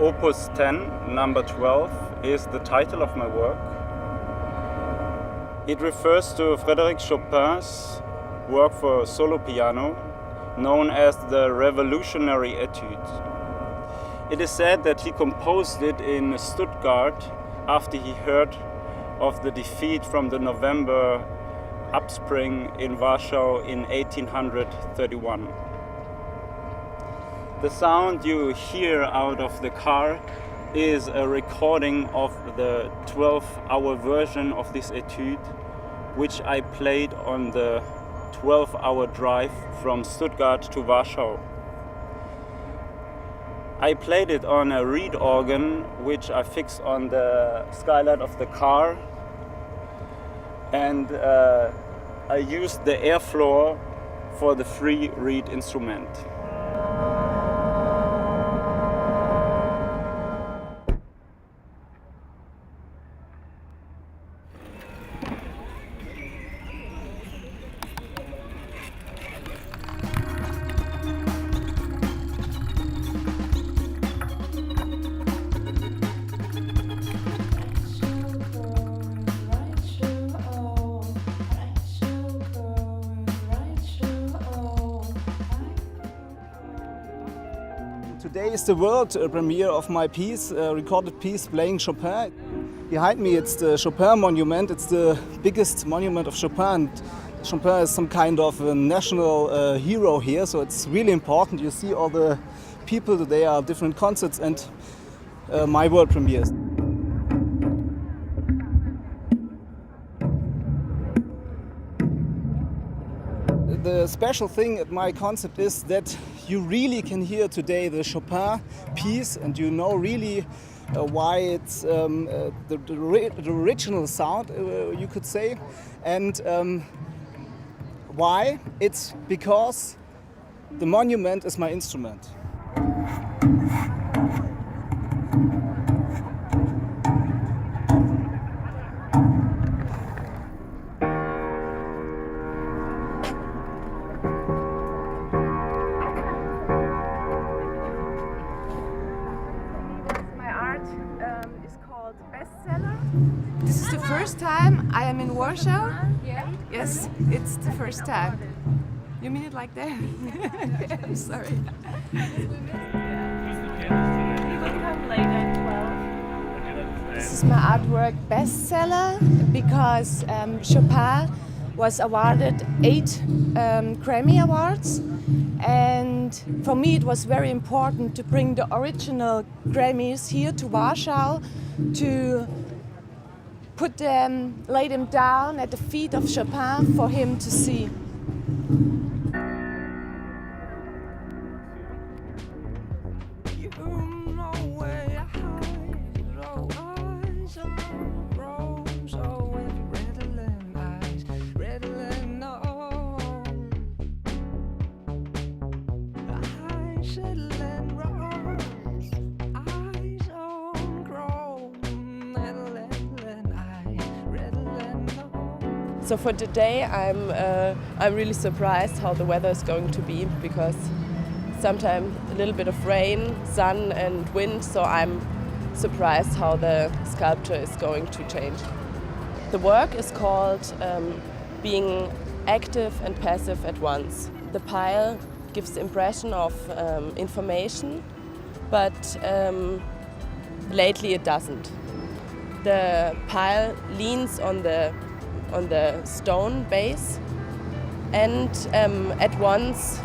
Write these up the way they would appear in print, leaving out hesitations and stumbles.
Opus 10 Number 12 is the title of my work. It refers to Frédéric Chopin's work for solo piano, known as the Revolutionary Etude. It is said that he composed it in Stuttgart after he heard of the defeat from the November upspring in Warsaw in 1831. The sound you hear out of the car is a recording of the 12-hour version of this etude, which I played on the 12-hour drive from Stuttgart to Warsaw. I played it on a reed organ, which I fixed on the skylight of the car, and I used the air floor for the free reed instrument. Today is the world premiere of my piece, recorded piece playing Chopin. Behind me it's the Chappelle Monument. It's the biggest monument of Chopin. Chopin is some kind of a national hero here, so it's really important. You see all the people, they are different concerts and my world premieres. The special thing at my concept is that you really can hear today the Chopin piece, and you know really why it's the original sound, you could say, and why? It's because the monument is my instrument. This is the first time I am in Warsaw. Yeah. Yes, it's the first time. You mean it like that? Okay, I'm sorry. This is my artwork bestseller because Chopin was awarded 8 Grammy Awards, and for me it was very important to bring the original Grammys here to Warsaw to lay them down at the feet of Chopin for him to see. So for today, I'm really surprised how the weather is going to be, because sometimes a little bit of rain, sun and wind, so I'm surprised how the sculpture is going to change. The work is called Being Active and Passive at Once. The pile gives the impression of information, but lately it doesn't. The pile leans on the stone base and at once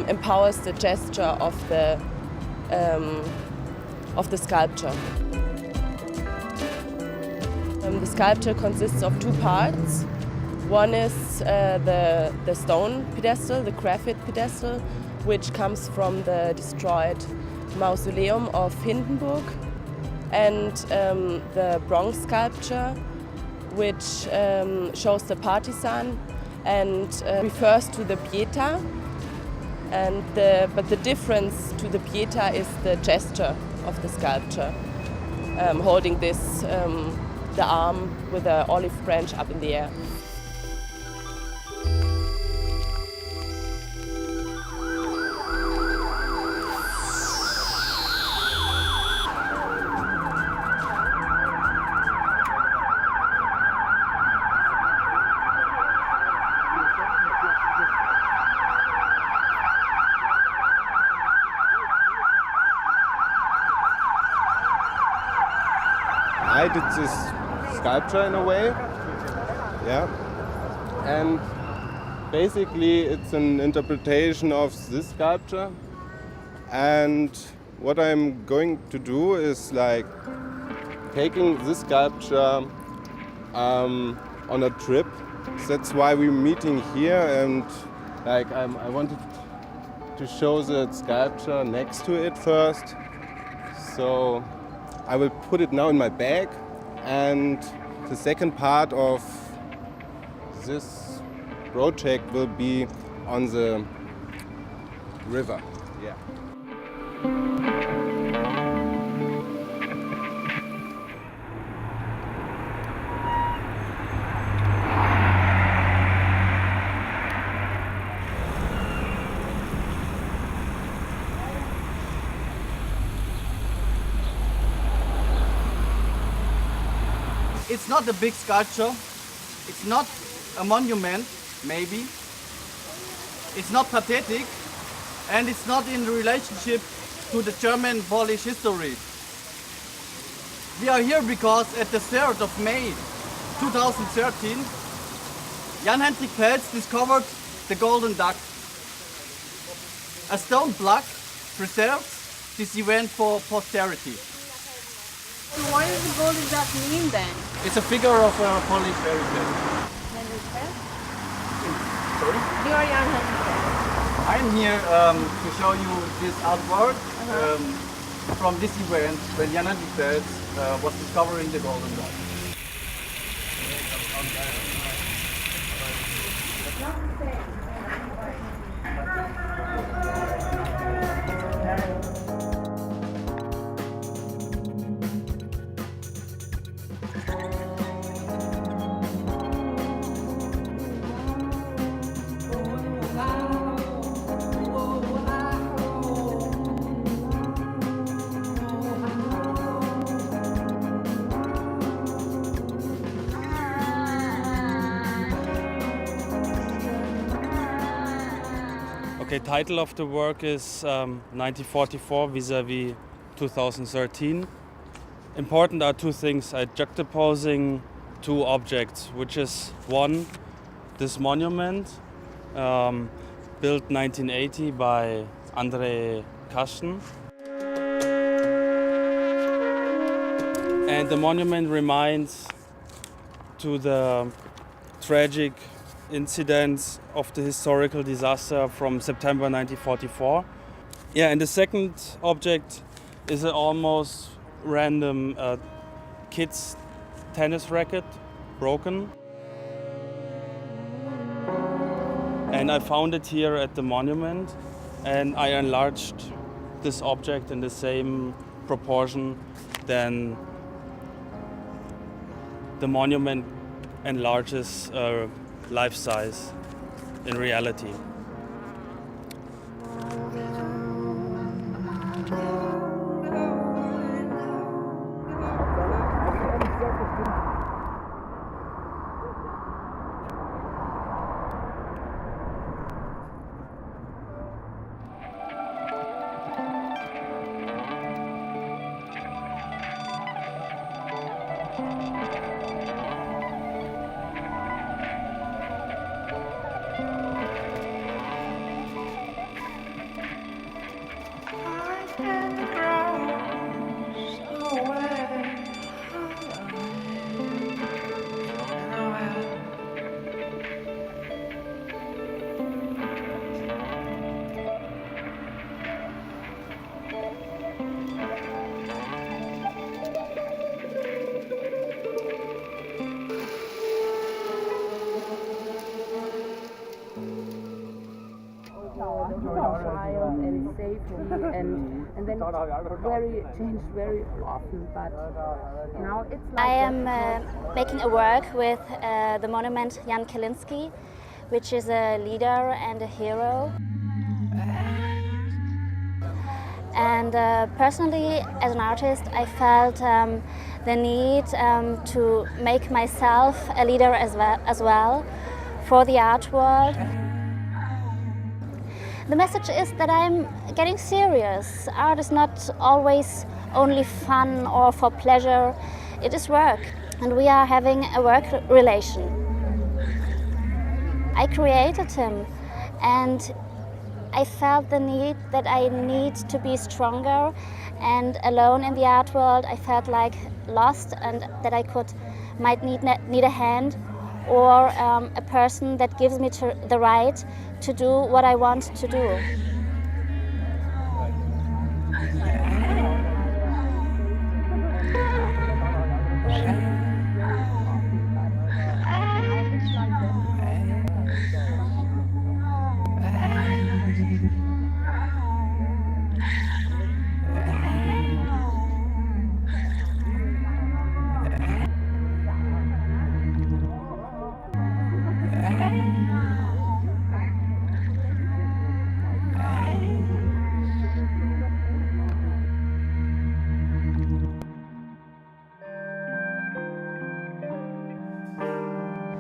empowers the gesture of the sculpture. The sculpture consists of 2 parts. One is the stone pedestal, the graphite pedestal, which comes from the destroyed mausoleum of Hindenburg, and the bronze sculpture, which shows the partisan and refers to the Pietà. And but the difference to the Pietà is the gesture of the sculpture, holding this the arm with an olive branch up in the air. right, it's a sculpture in a way. Yeah. And basically it's an interpretation of this sculpture. And what I'm going to do is like taking this sculpture on a trip. That's why we're meeting here, and like I wanted to show the sculpture next to it first. So I will put it now in my bag, and the second part of this project will be on the river. Yeah. It's not a big sculpture. It's not a monument, maybe. It's not pathetic, and it's not in relationship to the German-Polish history. We are here because at the 3rd of May 2013, Jan-Hendrik Peltz discovered the golden duck. A stone plaque preserves this event for posterity. So what does the golden duck mean then? It's a figure of a Polish fairy tale. Sorry? You are Jan-Hendrik Peltz. I'm here to show you this artwork from this event when Jan-Hendrik Peltz was discovering the golden duck. Okay, title of the work is 1944 vis-a-vis 2013. Important are two things. I'm juxtaposing two objects, which is one, this monument, built 1980 by André Kasten. And the monument reminds to the tragic incidents of the historical disaster from September 1944. Yeah, and the second object is an almost random kid's tennis racket, broken. And I found it here at the monument, and I enlarged this object in the same proportion than the monument enlarges life size in reality. And safety and then it changed very often, but now it's like... I am making a work with the monument Jan Kalinski, which is a leader and a hero. And personally, as an artist, I felt the need to make myself a leader as well for the art world. The message is that I'm getting serious. Art is not always only fun or for pleasure. it is work, and we are having a work relation. I created him, and I felt the need that I need to be stronger, and alone in the art world I felt like lost, and that I might need a hand or a person that gives me the right to do what I want to do.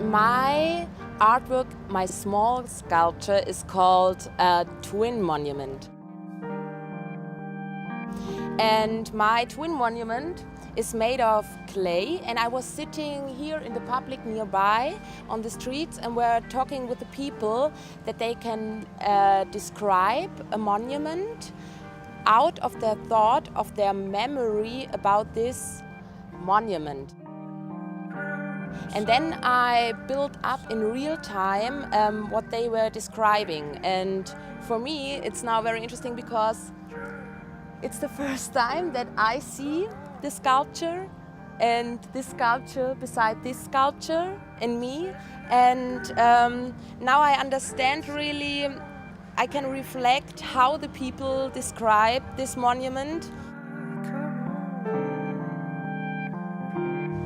My artwork, my small sculpture, is called a twin monument. And my twin monument is made of clay, and I was sitting here in the public nearby on the streets, and we're talking with the people that they can describe a monument out of their thought, of their memory about this monument. And then I built up in real time what they were describing. And for me, it's now very interesting because it's the first time that I see the sculpture and this sculpture beside this sculpture and me. And now I understand really, I can reflect how the people describe this monument.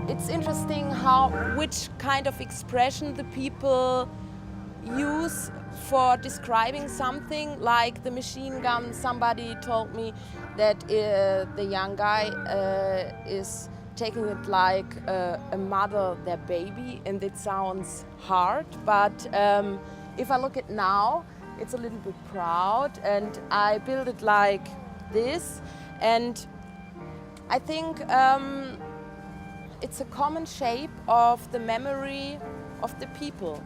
It's interesting which kind of expression the people use for describing something, like the machine gun. Somebody told me that the young guy is taking it like a mother their baby, and it sounds hard, but if I look at now, it's a little bit proud, and I build it like this, and I think it's a common shape of the memory of the people.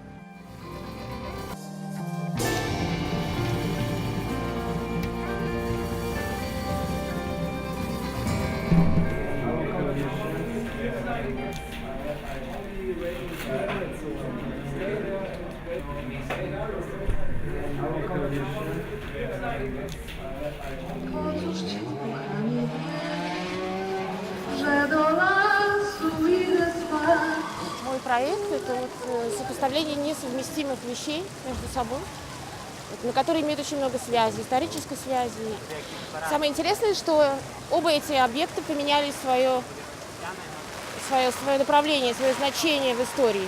Мой проект – это сопоставление несовместимых вещей между собой, на которые имеют очень много связей, исторической связи. Самое интересное, что оба эти объекта поменяли свое направление, свое значение в истории.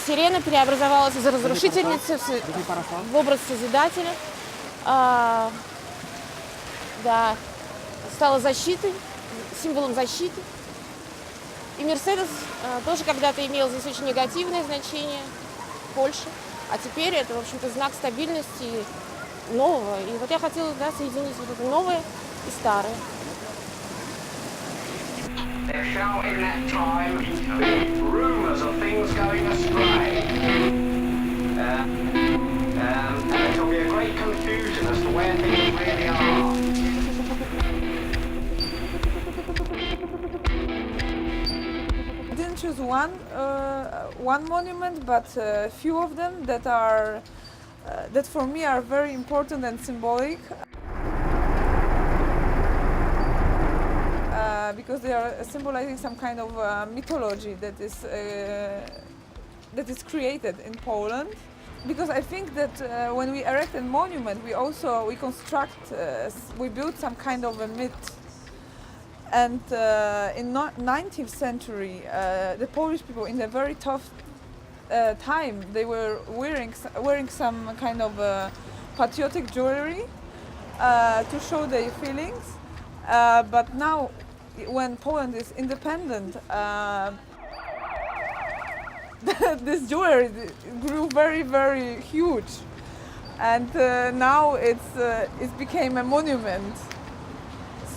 Сирена преобразовалась из разрушительницы в образ Созидателя, стала защитой, символом защиты. И Мерседес тоже когда-то имел здесь очень негативное значение в Польше, а теперь это, в общем-то, знак стабильности нового. И вот я хотела соединить вот это новое и старое. There shall in that time be rumours of things going astray. And there shall be a great confusion as to where things really are. I didn't choose one monument, but a few of them that are that for me are very important and symbolic. Because they are symbolizing some kind of mythology that is created in Poland. Because I think that when we erect a monument, we build some kind of a myth. And in 19th century, the Polish people, in a very tough time, they were wearing some kind of patriotic jewelry to show their feelings. But now, when Poland is independent, this jewelry grew very, very huge, and now it became a monument.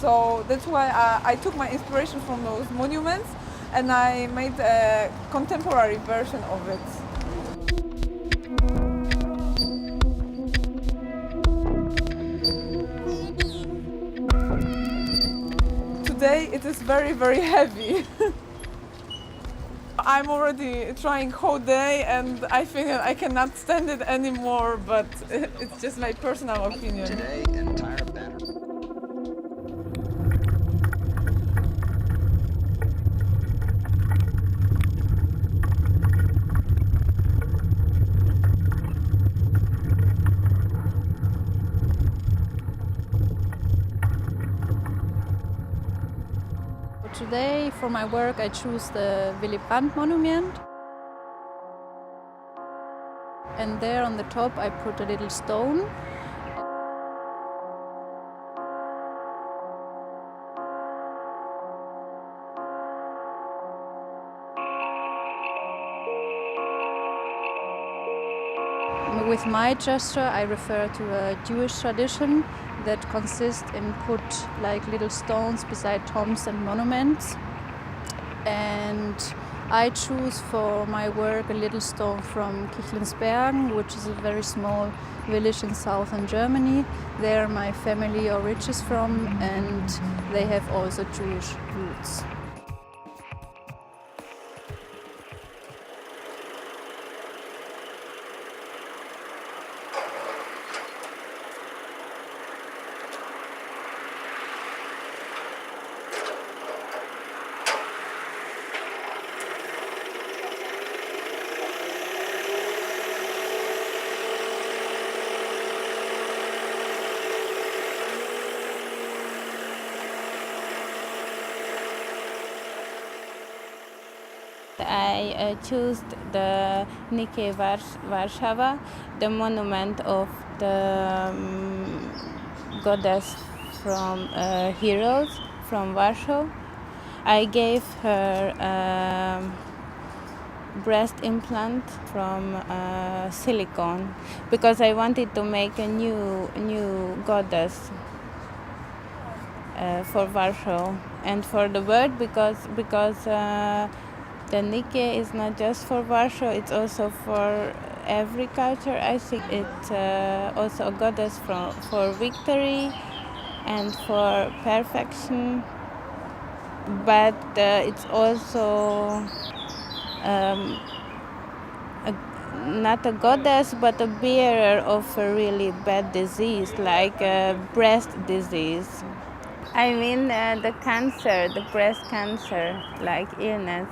So that's why I took my inspiration from those monuments and I made a contemporary version of it. Today it is very, very heavy. I'm already trying whole day and I think I cannot stand it anymore, but it's just my personal opinion. Today, entire banner. Today, for my work, I choose the Willy Brandt Monument. And there on the top, I put a little stone. With my gesture, I refer to a Jewish tradition that consists in put like little stones beside tombs and monuments. And I choose for my work a little stone from Kichlensbergen, which is a very small village in southern Germany. There my family originates from, and they have also Jewish roots. I choose the Nike Warsaw, the monument of the goddess from heroes from Warsaw. I gave her breast implant from silicone because I wanted to make a new goddess for Warsaw and for the world because the Nike is not just for Warsaw, it's also for every culture. I think it's also a goddess for victory and for perfection. But it's also not a goddess, but a bearer of a really bad disease, like breast disease. I mean the cancer, the breast cancer, like illness.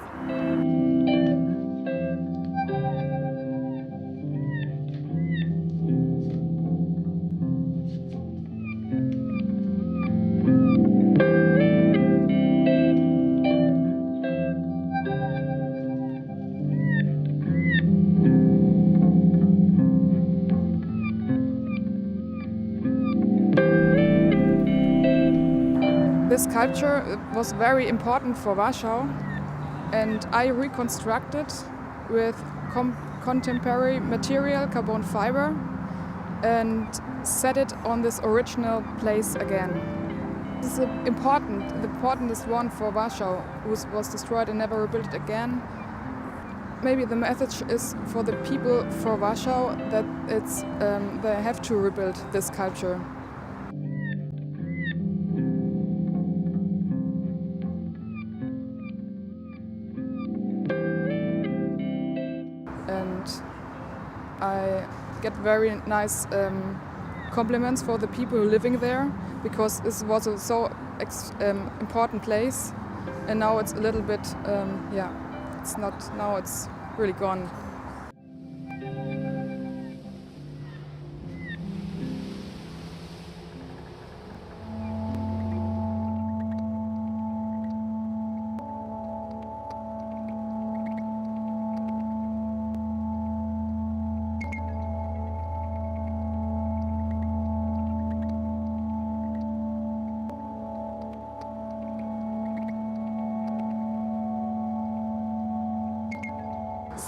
This sculpture was very important for Warsaw, and I reconstructed with contemporary material, carbon fiber, and set it on this original place again. This is the importantest one for Warsaw, who was destroyed and never rebuilt again. Maybe the message is for the people for Warsaw that they have to rebuild this sculpture. I get very nice compliments for the people living there, because this was a so important place, and now it's a little bit, it's not, now it's really gone.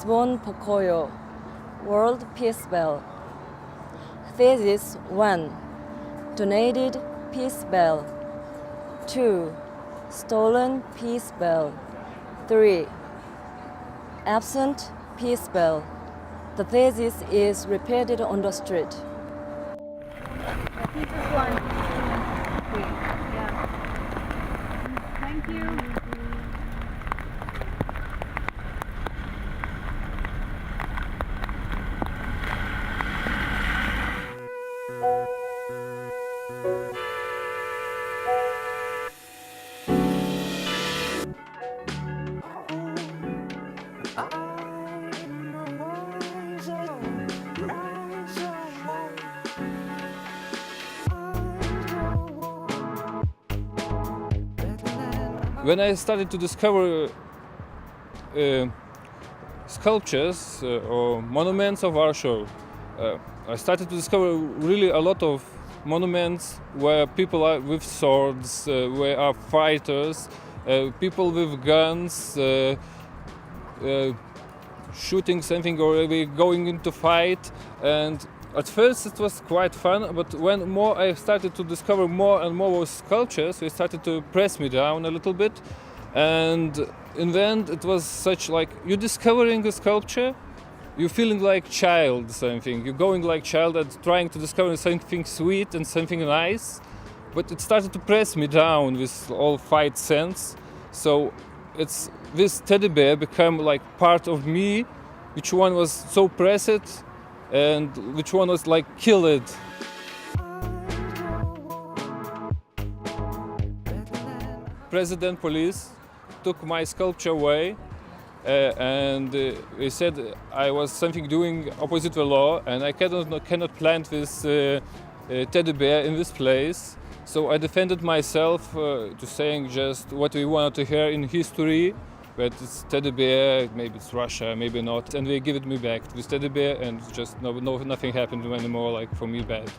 Dzwon pokoju, World Peace Bell. Thesis 1. Donated Peace Bell. 2. Stolen peace bell. 3. Absent peace bell. The thesis is repeated on the street. This is 1, 2, 3. Yeah. Thank you. When I started to discover sculptures or monuments of Warsaw, I started to discover really a lot of monuments where people are with swords, where are fighters, people with guns, shooting something or going into fight. And at first it was quite fun, but when more I started to discover more and more sculptures, it started to press me down a little bit. And in the end it was such like, you're discovering a sculpture, you're feeling like child something, you're going like child and trying to discover something sweet and something nice. But it started to press me down with all fight sense. So it's this teddy bear became like part of me, which one was so pressed and which one was like killed. President police took my sculpture away and they said I was something doing opposite the law and I cannot plant this teddy bear in this place. So I defended myself to saying just what we wanted to hear in history. But it's teddy bear, maybe it's Russia, maybe not. And they give it me back, this teddy bear, and just nothing happened anymore, like for me bad.